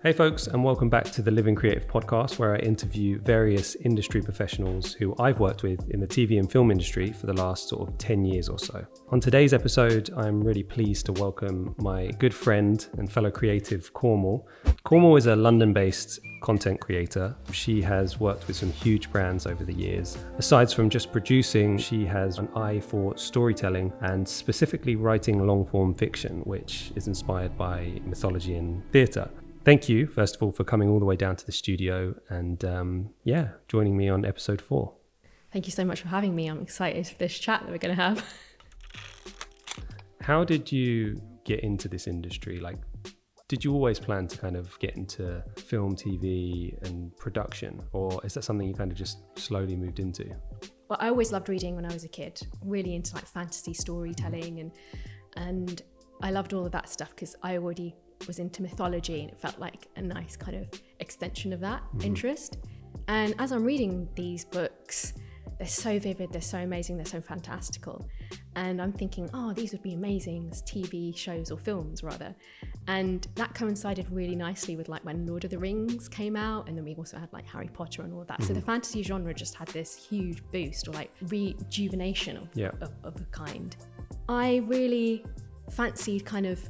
Hey folks, and welcome back to the Living Creative podcast, where I interview various industry professionals who I've worked with in the TV and film industry for the last sort of 10 years or so. On today's episode, I'm really pleased to welcome my good friend and fellow creative, Komal. Komal is a London-based content creator. She has worked with some huge brands over the years. Aside from just producing, she has an eye for storytelling and specifically writing long-form fiction, which is inspired by mythology and theatre. Thank you, first of all, for coming all the way down to the studio and joining me on episode 4. Thank you so much for having me. I'm excited for this chat that we're going to have. How did you get into this industry? Did you always plan to kind of get into film, TV and production? Or is that something you kind of just slowly moved into? Well, I always loved reading when I was a kid, really into like fantasy storytelling and I loved all of that stuff because I already was into mythology and it felt like a nice kind of extension of that interest. And as I'm reading these books, they're so vivid, they're so amazing, they're so fantastical. And I'm thinking, these would be amazing as TV shows or films rather. And that coincided really nicely with like when Lord of the Rings came out, and then we also had like Harry Potter and all of that. So the fantasy genre just had this huge boost or like rejuvenation of a kind. I really fancied kind of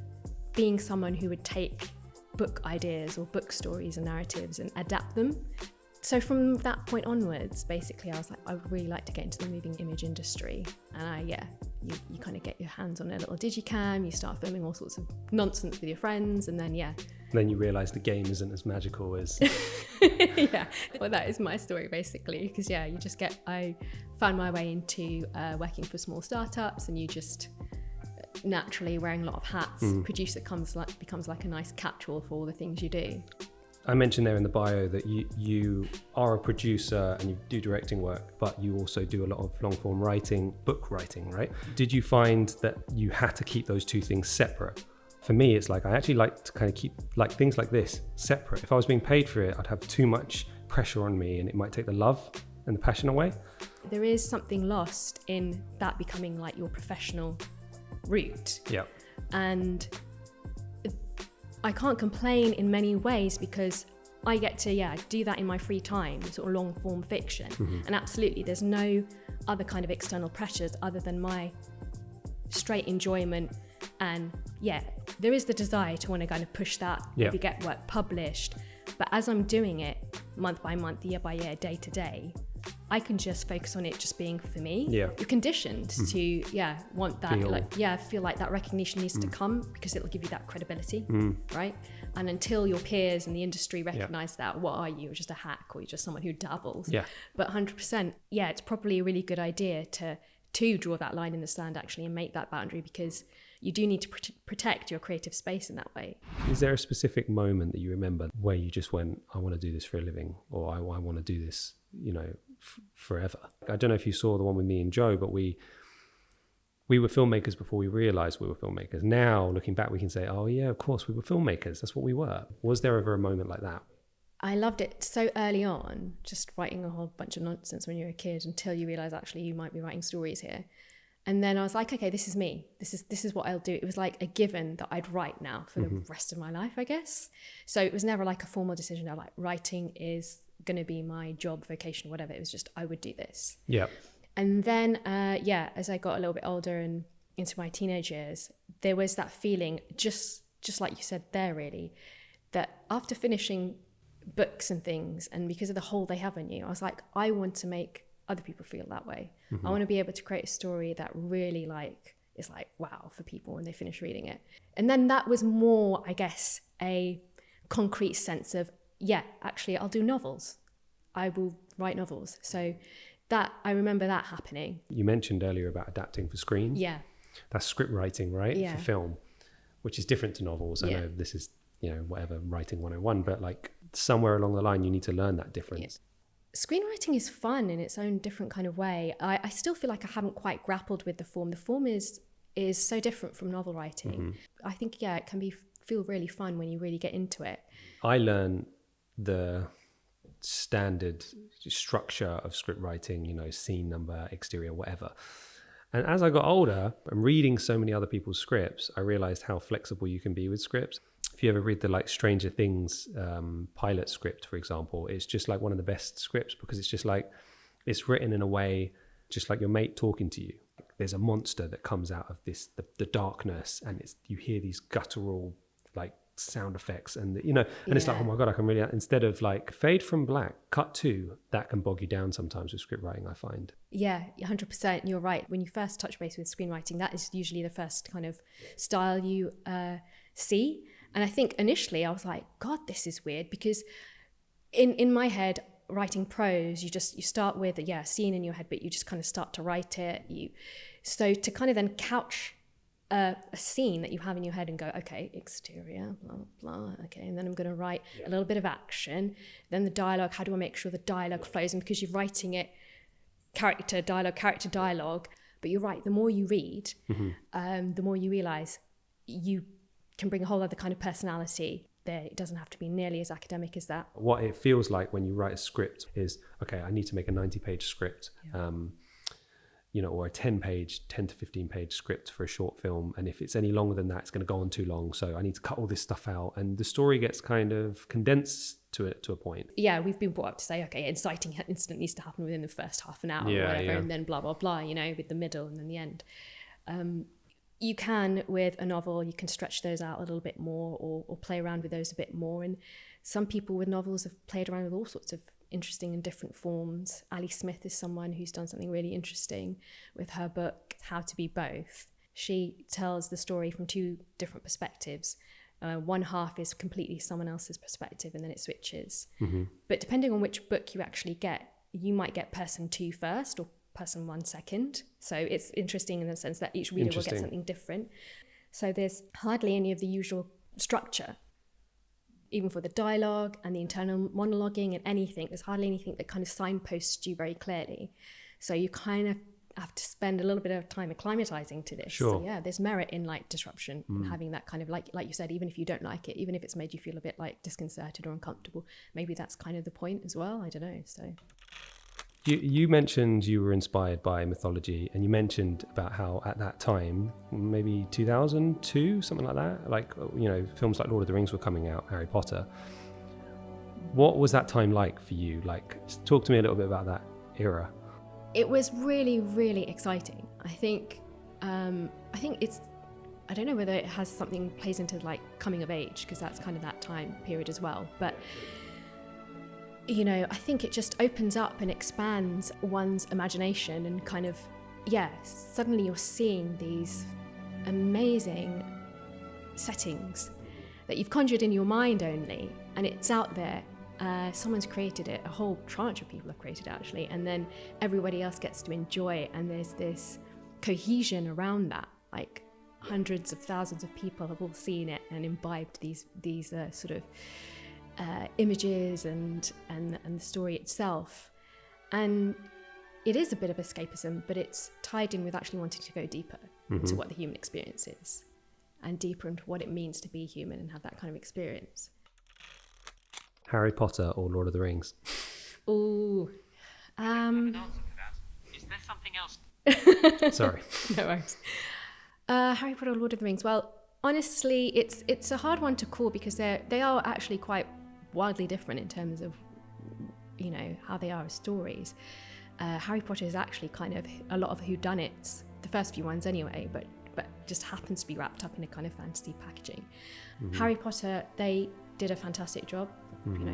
being someone who would take book ideas or book stories and narratives and adapt them. So from that point onwards, basically, I was like, I would really like to get into the moving image industry. And you kind of get your hands on a little digicam, you start filming all sorts of nonsense with your friends, and then Then you realise the game isn't as magical as... Yeah, well, that is my story basically, because I found my way into working for small startups, and you just... naturally wearing a lot of hats, producer becomes like a nice catch-all for all the things you do. I mentioned there in the bio that you are a producer and you do directing work, but you also do a lot of long-form writing, book writing, right? Did you find that you had to keep those two things separate? For me, it's like I actually like to kind of keep like things like this separate. If I was being paid for it, I'd have too much pressure on me and it might take the love and the passion away. There is something lost in that becoming like your professional route. Yeah. And I can't complain in many ways because I get to do that in my free time, sort of long form fiction. And absolutely there's no other kind of external pressures other than my straight enjoyment. And there is the desire to want to kind of push that, maybe get work published. But as I'm doing it month by month, year by year, day to day, I can just focus on it just being for me. Yeah. You're conditioned to want that, feel like that recognition needs to come because it'll give you that credibility, right? And until your peers in the industry recognize that, what are you? You're just a hack, or you're just someone who dabbles. Yeah. But 100%, it's probably a really good idea to draw that line in the sand actually and make that boundary, because you do need to protect your creative space in that way. Is there a specific moment that you remember where you just went, I want to do this for a living, or I want to do this, forever? I don't know if you saw the one with me and Joe, but we were filmmakers before we realized we were filmmakers. Now, looking back, we can say, oh yeah, of course we were filmmakers. That's what we were. Was there ever a moment like that? I loved it so early on, just writing a whole bunch of nonsense when you're a kid until you realize actually you might be writing stories here. And then I was like, okay, this is me. This is what I'll do. It was like a given that I'd write now for the rest of my life, I guess. So it was never like a formal decision of like writing is going to be my job, vocation, whatever. It was just, I would do this. Yeah. And then, as I got a little bit older and into my teenage years, there was that feeling, just like you said there really, that after finishing books and things, and because of the hold they have on you, I was like, I want to make other people feel that way. I want to be able to create a story that really is like wow for people when they finish reading it. And then that was more, I guess, a concrete sense of actually I'll do novels. I will write novels. So that I remember that happening. You mentioned earlier about adapting for screen. Yeah. That's script writing, right? Yeah. For film, which is different to novels. I know this is whatever writing 101, but like somewhere along the line you need to learn that difference. Yeah. Screenwriting is fun in its own different kind of way. I still feel like I haven't quite grappled with the form. The form is so different from novel writing. I think, it can feel really fun when you really get into it. I learned the standard structure of script writing, scene number, exterior, whatever. And as I got older and reading so many other people's scripts, I realized how flexible you can be with scripts. If you ever read the like Stranger Things pilot script, for example, it's just like one of the best scripts because it's just like, it's written in a way just like your mate talking to you. There's a monster that comes out of this the darkness, and you hear these guttural like sound effects, and and it's like, oh my god, I can really, instead of like fade from black, cut to, that can bog you down sometimes with script writing, I find. Yeah, 100%. You're right. When you first touch base with screenwriting, that is usually the first kind of style you see. And I think initially I was like, God, this is weird, because in my head, writing prose, you start with a scene in your head, but you just kind of start to write it. So to kind of then couch a scene that you have in your head and go, okay, exterior, blah, blah, blah, okay, and then I'm going to write a little bit of action, then the dialogue, how do I make sure the dialogue flows? And because you're writing it character, dialogue, but you're right, the more you read, the more you realise you can bring a whole other kind of personality there. It doesn't have to be nearly as academic as that. What it feels like when you write a script is, okay, I need to make a 90-page script, or a 10 to 15 page script for a short film. And if it's any longer than that, it's going to go on too long. So I need to cut all this stuff out. And the story gets kind of condensed to a point. Yeah, we've been brought up to say, okay, inciting incident needs to happen within the first half an hour or whatever, and then blah, blah, blah, with the middle and then the end. You can, with a novel, you can stretch those out a little bit more or play around with those a bit more. And some people with novels have played around with all sorts of interesting and different forms. Ali Smith is someone who's done something really interesting with her book, How to Be Both. She tells the story from two different perspectives. One half is completely someone else's perspective, and then it switches. But depending on which book you actually get, you might get person 2 first or person 1 second. So it's interesting in the sense that each reader will get something different. So there's hardly any of the usual structure, even for the dialogue and the internal monologuing and anything. There's hardly anything that kind of signposts you very clearly. So you kind of have to spend a little bit of time acclimatizing to this. Sure. So there's merit in like disruption and having that kind of like you said, even if you don't like it, even if it's made you feel a bit like disconcerted or uncomfortable, maybe that's kind of the point as well. I don't know. So you mentioned you were inspired by mythology, and you mentioned about how at that time, maybe 2002, something like that, like, films like Lord of the Rings were coming out, Harry Potter. What was that time like for you? Like, talk to me a little bit about that era. It was really, really exciting. I think it's, I don't know whether it has something plays into like coming of age, because that's kind of that time period as well. But, I think it just opens up and expands one's imagination and kind of, suddenly you're seeing these amazing settings that you've conjured in your mind only, and it's out there. Someone's created it, a whole tranche of people have created it actually, and then everybody else gets to enjoy it, and there's this cohesion around that, like hundreds of thousands of people have all seen it and imbibed these sort of images and the story itself. And it is a bit of escapism, but it's tied in with actually wanting to go deeper into what the human experience is, and deeper into what it means to be human and have that kind of experience. Harry Potter or Lord of the Rings? Ooh. Is there something else? Sorry. No worries. Harry Potter or Lord of the Rings? Well, honestly, it's a hard one to call, because they are actually quite wildly different in terms of, how they are as stories. Harry Potter is actually kind of a lot of whodunits, the first few ones anyway, but just happens to be wrapped up in a kind of fantasy packaging. Harry Potter, they did a fantastic job.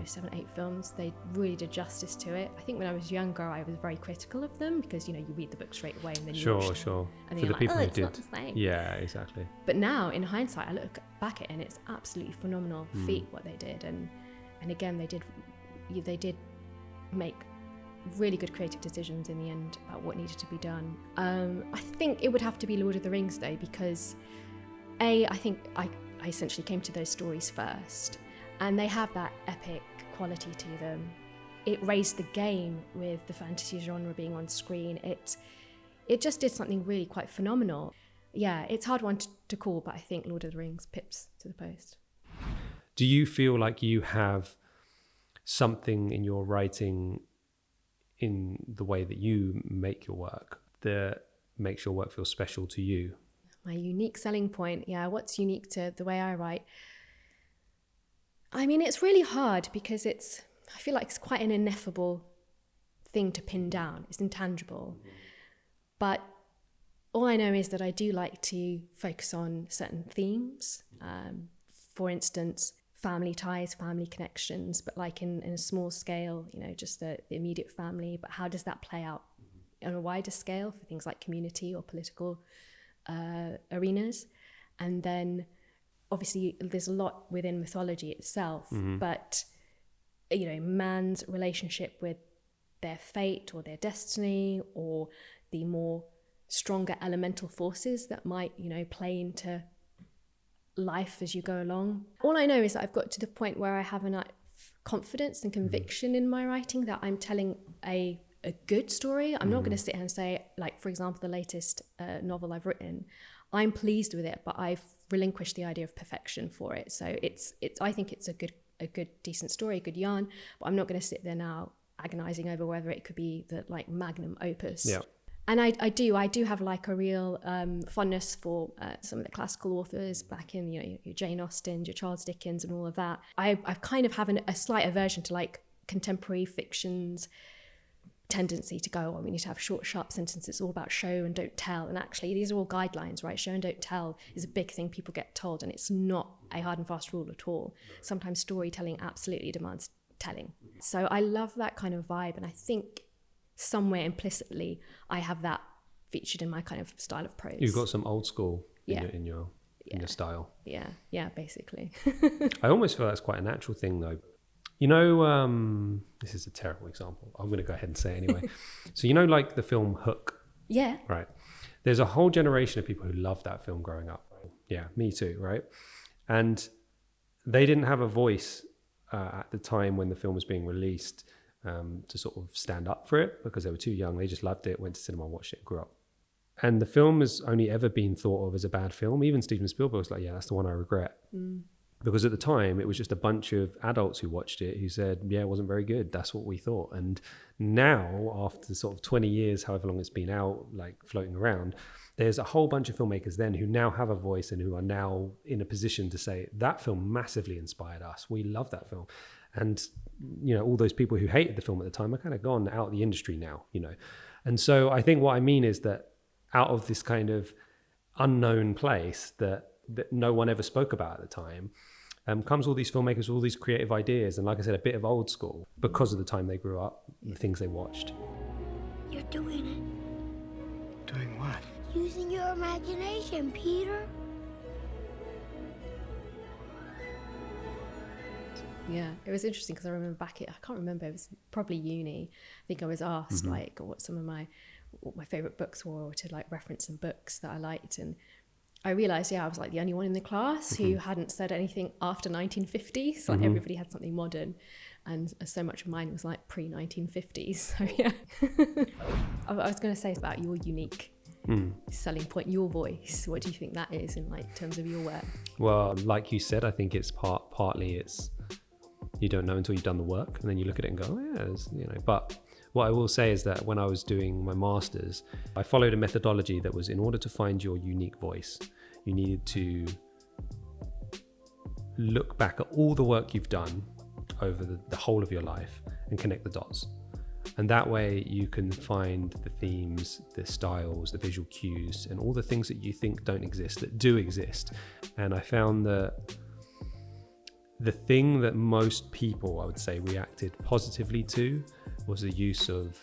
7, 8 films. They really did justice to it. I think when I was younger, I was very critical of them, because you read the book straight away and then Sure. And then For the people who it's did, not the same. yeah, exactly. But now, in hindsight, I look back at it and it's absolutely phenomenal feat what they did, and again they did make really good creative decisions in the end about what needed to be done. I think it would have to be Lord of the Rings though, because I think I essentially came to those stories first. And they have that epic quality to them. It raised the game with the fantasy genre being on screen. It just did something really quite phenomenal. Yeah, it's a hard one to call, but I think Lord of the Rings pips to the post. Do you feel like you have something in your writing, in the way that you make your work, that makes your work feel special to you? My unique selling point, what's unique to the way I write? I mean, it's really hard because I feel like it's quite an ineffable thing to pin down. It's intangible. But all I know is that I do like to focus on certain themes. For instance, family ties, family connections, but like in a small scale, just the immediate family. But how does that play out on a wider scale for things like community or political arenas? And then obviously there's a lot within mythology itself, but man's relationship with their fate or their destiny, or the more stronger elemental forces that might, play into life as you go along. All I know is that I've got to the point where I have enough confidence and conviction in my writing that I'm telling a good story. I'm not going to sit here and say, like, for example, the latest novel I've written, I'm pleased with it, but I've relinquished the idea of perfection for it. So it's I think it's a good decent story, a good yarn, but I'm not going to sit there now agonizing over whether it could be the like magnum opus. Yeah. And I do have like a real fondness for some of the classical authors back in, your Jane Austen, your Charles Dickens and all of that. I kind of have a slight aversion to like contemporary fiction's tendency to go, we need to have short, sharp sentences. It's all about show and don't tell. And actually, these are all guidelines, right? Show and don't tell is a big thing people get told, and it's not a hard and fast rule at all. Sometimes storytelling absolutely demands telling. So I love that kind of vibe, and I think somewhere implicitly I have that featured in my kind of style of prose. You've got some old school in your style. Yeah, basically. I almost feel that's quite a natural thing though. This is a terrible example. I'm going to go ahead and say it anyway. So like the film Hook? Yeah. Right. There's a whole generation of people who loved that film growing up. Yeah, me too, right? And they didn't have a voice at the time when the film was being released to sort of stand up for it because they were too young. They just loved it, went to cinema, watched it, and grew up. And the film has only ever been thought of as a bad film. Even Steven Spielberg was like, yeah, that's the one I regret. Because at the time, it was just a bunch of adults who watched it who said, yeah, it wasn't very good. That's what we thought. And now, after sort of 20 years, however long it's been out, like floating around, there's a whole bunch of filmmakers then who now have a voice and who are now in a position to say, that film massively inspired us. We love that film. And, all those people who hated the film at the time are kind of gone out of the industry now, And so I think what I mean is that out of this kind of unknown place that no one ever spoke about at the time, comes all these filmmakers with all these creative ideas, and like I said, a bit of old school because of the time they grew up, the things they watched. You're doing it. Doing what? Using your imagination, Peter. Yeah, it was interesting because I remember I can't remember, it was probably uni. I think I was asked like what my favorite books were, or to like reference some books that I liked, and I realised, I was like the only one in the class who hadn't said anything after 1950s. So like everybody had something modern, and so much of mine was like pre-1950s. So yeah. I was going to say about your unique selling point, your voice. What do you think that is in like terms of your work? Well, like you said, I think it's partly it's you don't know until you've done the work, and then you look at it and go, oh, yeah, But what I will say is that when I was doing my master's, I followed a methodology that was, in order to find your unique voice, you needed to look back at all the work you've done over the whole of your life and connect the dots. And that way you can find the themes, the styles, the visual cues, and all the things that you think don't exist that do exist. And I found that the thing that most people, I would say, reacted positively to was the use of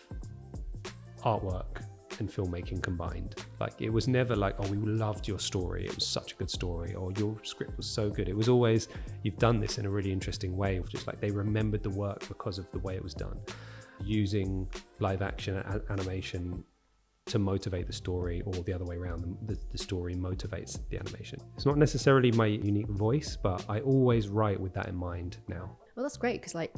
artwork and filmmaking combined. Like, it was never like, oh, we loved your story, it was such a good story, or your script was so good. It was always, you've done this in a really interesting way, of just like they remembered the work because of the way it was done. Using live action animation to motivate the story, or the other way around, the story motivates the animation. It's not necessarily my unique voice, but I always write with that in mind now. Well, that's great, because like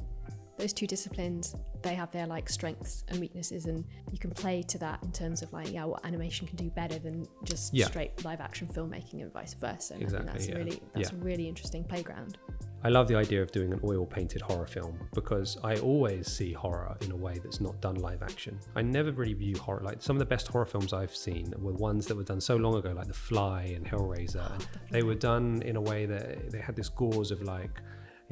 those two disciplines, they have their like strengths and weaknesses, and you can play to that in terms of like, what animation can do better than just straight live action filmmaking, and vice versa. And exactly, I think that's a really interesting playground. I love the idea of doing an oil painted horror film, because I always see horror in a way that's not done live action. I never really view horror, like some of the best horror films I've seen were ones that were done so long ago, like The Fly and Hellraiser. And they were done in a way that they had this gauze of like,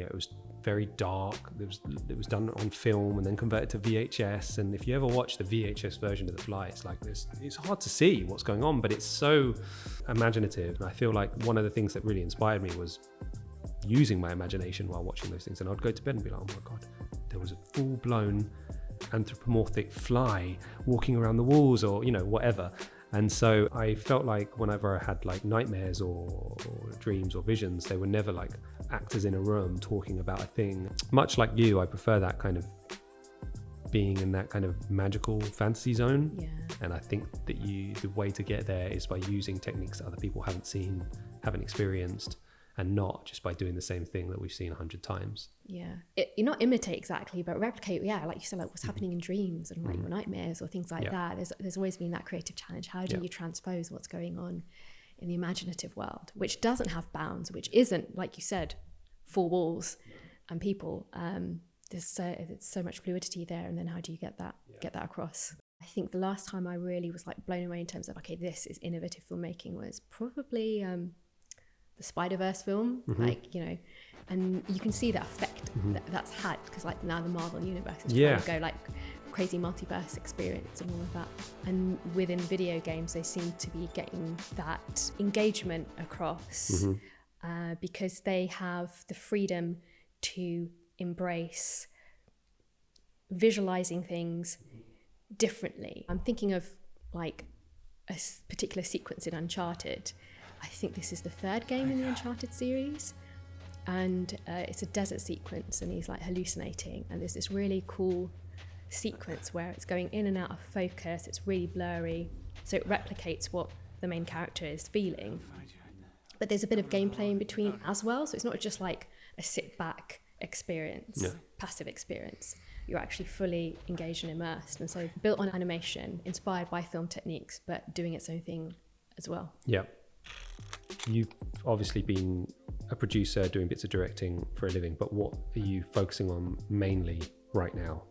it was very dark. It was done on film and then converted to VHS. And if you ever watch the VHS version of The Fly, it's like this. It's hard to see what's going on, but it's so imaginative. And I feel like one of the things that really inspired me was using my imagination while watching those things. And I'd go to bed and be like, oh my God, there was a full-blown anthropomorphic fly walking around the walls, or, you know, whatever. And so I felt like whenever I had like nightmares or dreams or visions, they were never like actors in a room talking about a thing. Much like you, I prefer that kind of being in that kind of magical fantasy zone. Yeah. And I think that the way to get there is by using techniques that other people haven't seen, haven't experienced, and not just by doing the same thing that we've seen 100 times. Yeah, you not imitate exactly, but replicate. Yeah, like you said, like what's happening in dreams and like your nightmares or things like that. There's always been that creative challenge. How do you transpose what's going on in the imaginative world, which doesn't have bounds, which isn't, like you said, four walls and people. There's so much fluidity there, and then how do you get that across? I think the last time I really was like blown away in terms of, okay, this is innovative filmmaking, was probably the Spider-Verse film, like, you know, and you can see that effect that's had, because like now the Marvel universe is trying to go like crazy multiverse experience and all of that. And within video games, they seem to be getting that engagement across because they have the freedom to embrace visualizing things differently. I'm thinking of like a particular sequence in Uncharted. I think this is the third game in the Uncharted series, and it's a desert sequence, and he's like hallucinating, and there's this really cool sequence where it's going in and out of focus, it's really blurry, so it replicates what the main character is feeling, but there's a bit of gameplay in between as well, so it's not just like a sit back experience, passive experience. You're actually fully engaged and immersed, and so built on animation, inspired by film techniques, but doing its own thing as well. Yeah. You've obviously been a producer doing bits of directing for a living, but what are you focusing on mainly right now?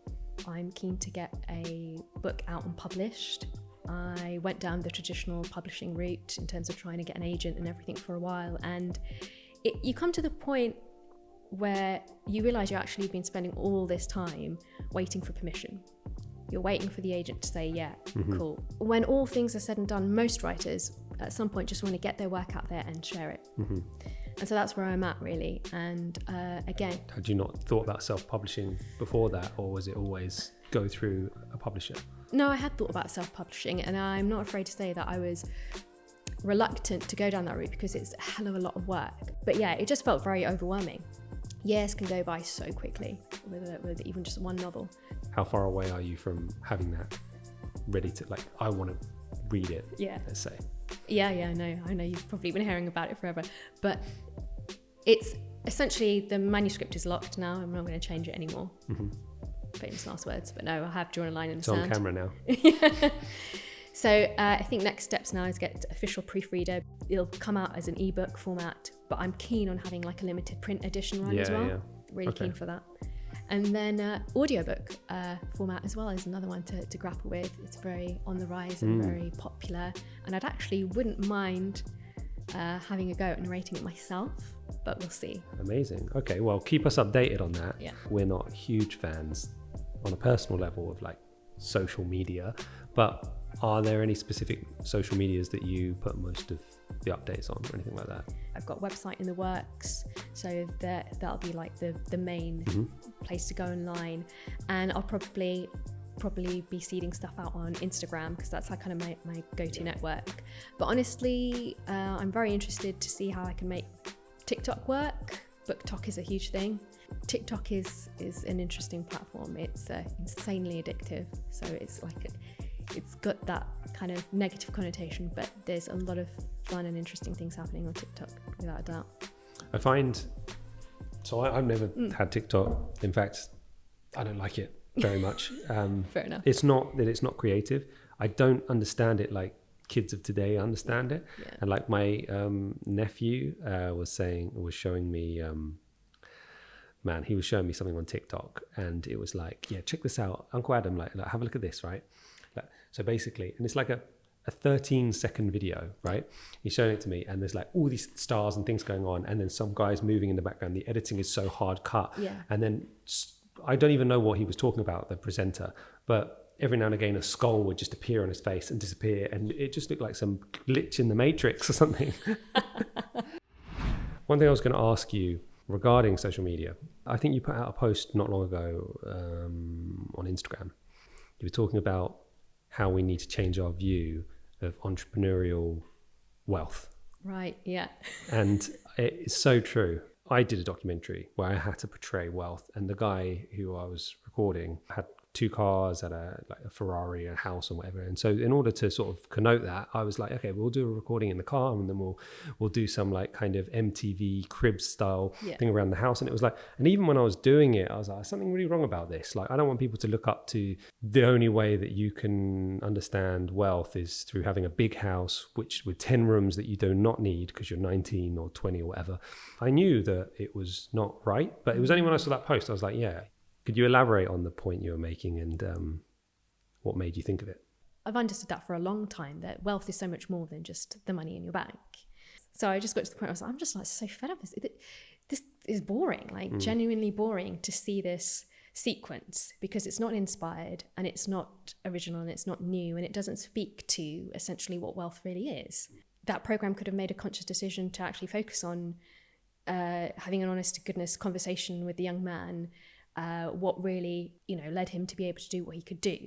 I'm keen to get a book out and published. I went down the traditional publishing route in terms of trying to get an agent and everything for a while, and you come to the point where you realize you've actually been spending all this time waiting for permission. You're waiting for the agent to say, yeah, cool. When all things are said and done, most writers at some point just want to get their work out there and share it. And so that's where I'm at, really. And again, had you not thought about self-publishing before that, or was it always go through a publisher? No, I had thought about self-publishing, and I'm not afraid to say that I was reluctant to go down that route because it's a hell of a lot of work. But yeah, it just felt very overwhelming. Years can go by so quickly with even just one novel. How far away are you from having that ready to, like, I want to read it, let's say? I know you've probably been hearing about it forever, but it's essentially, the manuscript is locked now. I'm not going to change it anymore. Famous last words, but no, I have drawn a line in the sand. It's on camera now. So I think next steps now is get official proofreader. It'll come out as an ebook format, but I'm keen on having like a limited print edition run as well. Really keen for that. And then audiobook format as well is another one to grapple with. It's very on the rise and very popular. And I'd actually wouldn't mind having a go at narrating it myself, but we'll see. Amazing. Okay, well, keep us updated on that. Yeah. We're not huge fans on a personal level of like social media, but are there any specific social medias that you put most of the updates on or anything like that? I've got a website in the works, so that'll be like the main place to go online, and I'll probably be seeding stuff out on Instagram because that's like kind of my go-to network. But honestly, I'm very interested to see how I can make TikTok work. BookTok is a huge thing. TikTok is an interesting platform. It's insanely addictive, so it's like it's got that kind of negative connotation, but there's a lot of fun and interesting things happening on TikTok, without a doubt. I find, so I've never had TikTok. In fact, I don't like it very much. Fair enough. It's not that it's not creative. I don't understand it like kids of today understand it. Yeah. And like my nephew was showing me, he was showing me something on TikTok, and it was like, yeah, check this out, Uncle Adam, like have a look at this, right? So basically, and it's like a a 13-second video, right? He's showing it to me, and there's like all these stars and things going on, and then some guys moving in the background. The editing is so hard cut. Yeah. And then I don't even know what he was talking about, the presenter, but every now and again a skull would just appear on his face and disappear, and it just looked like some glitch in the Matrix or something. One thing I was going to ask you regarding social media, I think you put out a post not long ago on Instagram. You were talking about how we need to change our view of entrepreneurial wealth. Right, yeah. And it's so true. I did a documentary where I had to portray wealth, and the guy who I was recording had 2 cars, had a Ferrari, a house, and whatever. And so in order to sort of connote that, I was like, okay, we'll do a recording in the car, and then we'll do some like kind of MTV crib style thing around the house. And it was like, and even when I was doing it, I was like, there's something really wrong about this. Like, I don't want people to look up to the only way that you can understand wealth is through having a big house, which with 10 rooms that you do not need because you're 19 or 20 or whatever. I knew that it was not right, but it was only when I saw that post, I was like, yeah. Could you elaborate on the point you were making and what made you think of it? I've understood that for a long time, that wealth is so much more than just the money in your bank. So I just got to the point I was like, I'm just like so fed up. This is boring, like genuinely boring to see this sequence, because it's not inspired and it's not original and it's not new, and it doesn't speak to essentially what wealth really is. That program could have made a conscious decision to actually focus on having an honest to goodness conversation with the young man, what really, led him to be able to do what he could do.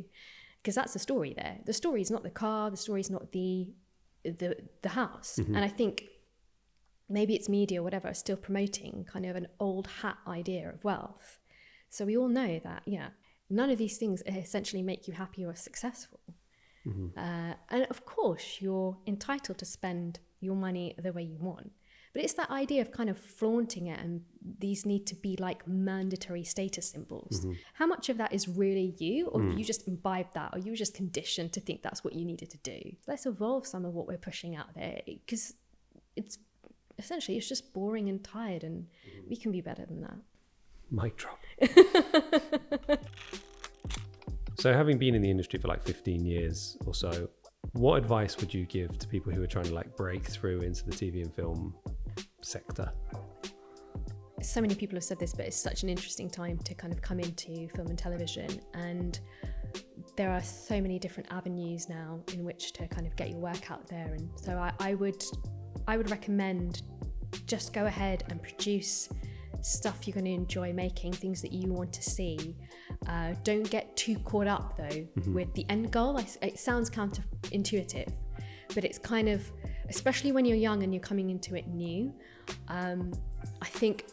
Because that's the story there. The story is not the car, the story is not the house. And I think maybe it's media or whatever, still promoting kind of an old hat idea of wealth. So we all know that, none of these things essentially make you happy or successful. And of course, you're entitled to spend your money the way you want. But it's that idea of kind of flaunting it, and these need to be like mandatory status symbols. How much of that is really you, or you just imbibed that, or you were just conditioned to think that's what you needed to do? Let's evolve some of what we're pushing out there, because it's just boring and tired, and we can be better than that. Mic drop. So having been in the industry for like 15 years or so, what advice would you give to people who are trying to like break through into the TV and film sector? So many people have said this, but it's such an interesting time to kind of come into film and television, and there are so many different avenues now in which to kind of get your work out there. And so I would recommend just go ahead and produce stuff you're going to enjoy making, things that you want to see. Don't get too caught up though with the end goal. It sounds counterintuitive, but it's kind of, especially when you're young and you're coming into it new, I think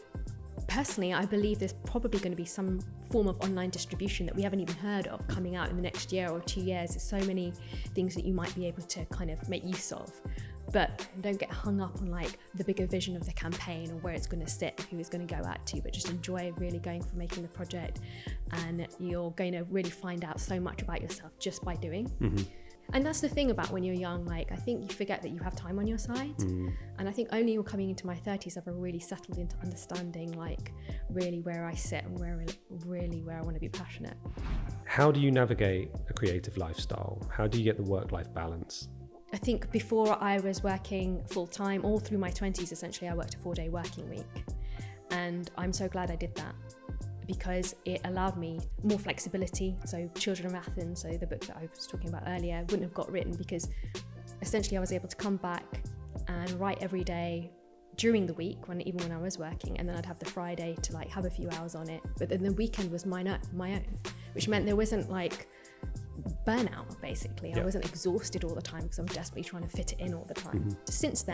personally, I believe there's probably going to be some form of online distribution that we haven't even heard of coming out in the next year or 2 years. There's so many things that you might be able to kind of make use of. But don't get hung up on like the bigger vision of the campaign or where it's going to sit, who it's going to go out to, but just enjoy really going for making the project, and you're going to really find out so much about yourself just by doing. And that's the thing about when you're young, like I think you forget that you have time on your side. And I think only you're coming into my 30s have I really settled into understanding like really where I sit and where I want to be passionate. How do you navigate a creative lifestyle? How do you get the work-life balance? I think before I was working full-time, all through my 20s, essentially, I worked a 4-day working week. And I'm so glad I did that, because it allowed me more flexibility. So Children of Athens, so the book that I was talking about earlier, wouldn't have got written, because essentially I was able to come back and write every day during the week, even when I was working, and then I'd have the Friday to like have a few hours on it. But then the weekend was my own, which meant there wasn't like burnout, basically. I wasn't exhausted all the time because I'm desperately trying to fit it in all the time. Since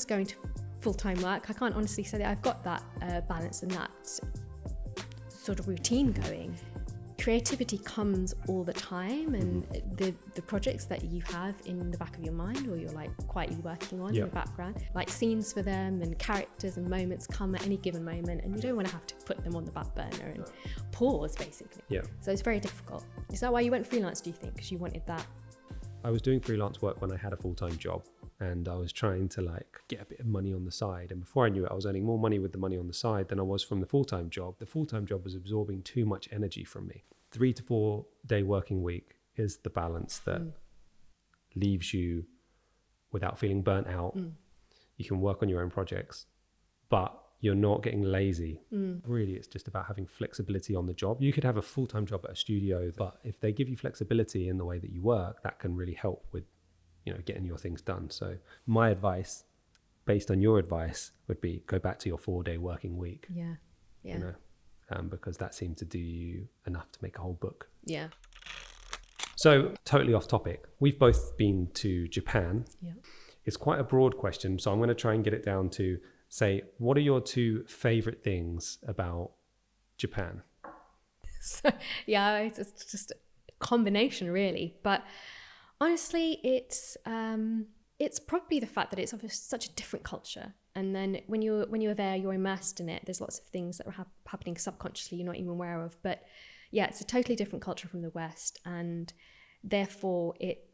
going to full-time work, I can't honestly say that I've got that balance and that sort of routine going. Creativity comes all the time, and the projects that you have in the back of your mind, or you're like quietly working on in the background, like scenes for them and characters and moments come at any given moment, and you don't want to have to put them on the back burner and pause, basically. So it's very difficult. Is that why you went freelance, do you think? Because you wanted that? I was doing freelance work when I had a full-time job, and I was trying to like get a bit of money on the side. And before I knew it, I was earning more money with the money on the side than I was from the full-time job. The full-time job was absorbing too much energy from me. 3 to 4 day working week is the balance that leaves you without feeling burnt out. You can work on your own projects, but you're not getting lazy. Really, it's just about having flexibility on the job. You could have a full-time job at a studio, but if they give you flexibility in the way that you work, that can really help with, getting your things done. So my advice, based on your advice, would be go back to your 4-day working week. Yeah. Because that seemed to do you enough to make a whole book. Yeah. So totally off topic. We've both been to Japan. Yeah. It's quite a broad question, so I'm going to try and get it down to, say, what are your 2 favorite things about Japan? So, yeah, it's just a combination, really. But honestly, it's probably the fact that it's of such a different culture. And then when you're there, you're immersed in it. There's lots of things that are happening subconsciously you're not even aware of. But yeah, it's a totally different culture from the West, and therefore it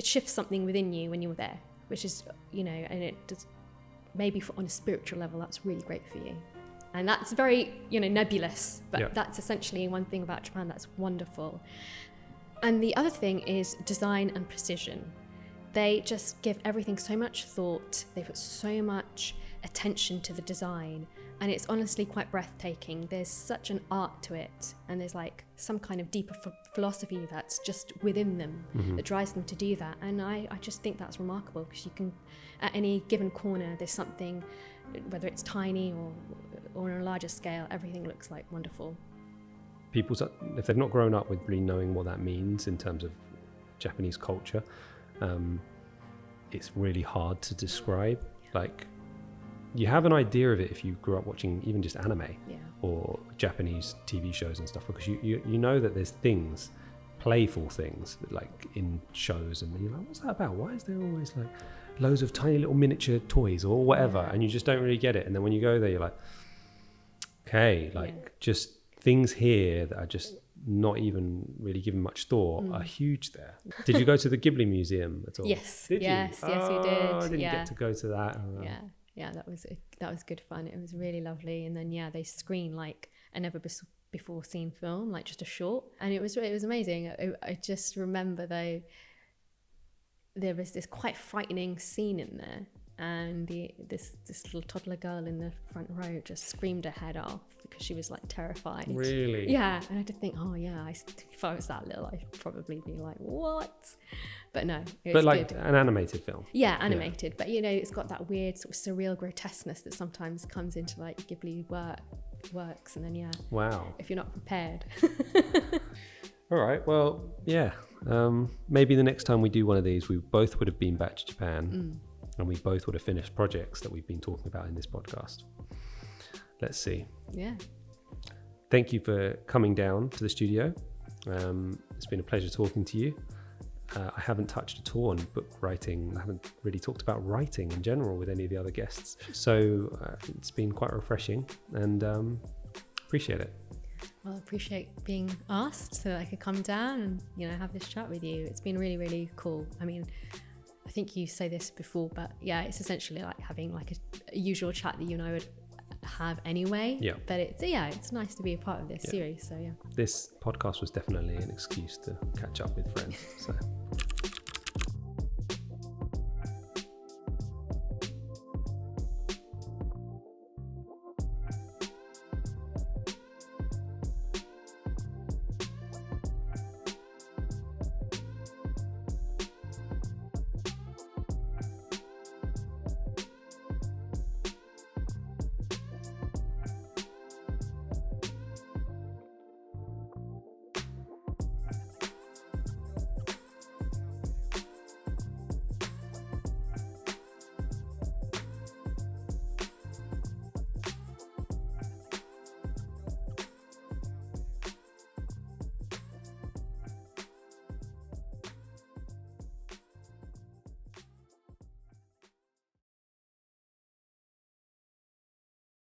shifts something within you when you're there, which is, and it does, maybe on a spiritual level, that's really great for you. And that's very, nebulous, but that's essentially one thing about Japan that's wonderful. And the other thing is design and precision. They just give everything so much thought. They put so much attention to the design, and it's honestly quite breathtaking. There's such an art to it, and there's like some kind of deeper philosophy that's just within them that drives them to do that. And I just think that's remarkable, because you can, at any given corner, there's something, whether it's tiny or on a larger scale, everything looks like wonderful. People, if they've not grown up with really knowing what that means in terms of Japanese culture, it's really hard to describe. Like, you have an idea of it if you grew up watching even just anime or Japanese TV shows and stuff, because you know that there's things, playful things, like in shows, and you're like, what's that about? Why is there always like loads of tiny little miniature toys or whatever? And you just don't really get it. And then when you go there, you're like, okay, just things here that are just not even really given much thought are huge there. Did you go to the Ghibli Museum at all? Yes. Did yes, you? yes, we did. I didn't get to go to that. Yeah, that was good fun. It was really lovely. And then they screen like a never before seen film, like just a short, and it was amazing. I just remember though, there was this quite frightening scene in there, and this little toddler girl in the front row just screamed her head off because she was like terrified. Really? Yeah. And I did think, if I was that little, I'd probably be like, what? But no, it was like good. An animated film. Yeah, animated. But it's got that weird sort of surreal grotesqueness that sometimes comes into like Ghibli works, and then Wow. if you're not prepared. All right. Well, maybe the next time we do one of these, we both would have been back to Japan, and we both would have finished projects that we've been talking about in this podcast. Let's see. Yeah. Thank you for coming down to the studio. It's been a pleasure talking to you. I haven't touched at all on book writing. I haven't really talked about writing in general with any of the other guests. So it's been quite refreshing, and appreciate it. Well, I appreciate being asked so that I could come down and, have this chat with you. It's been really, really cool. I mean, I think you say this before, but it's essentially like having like a usual chat that you and I would have anyway. Yeah. But it's nice to be a part of this series. So This podcast was definitely an excuse to catch up with friends. So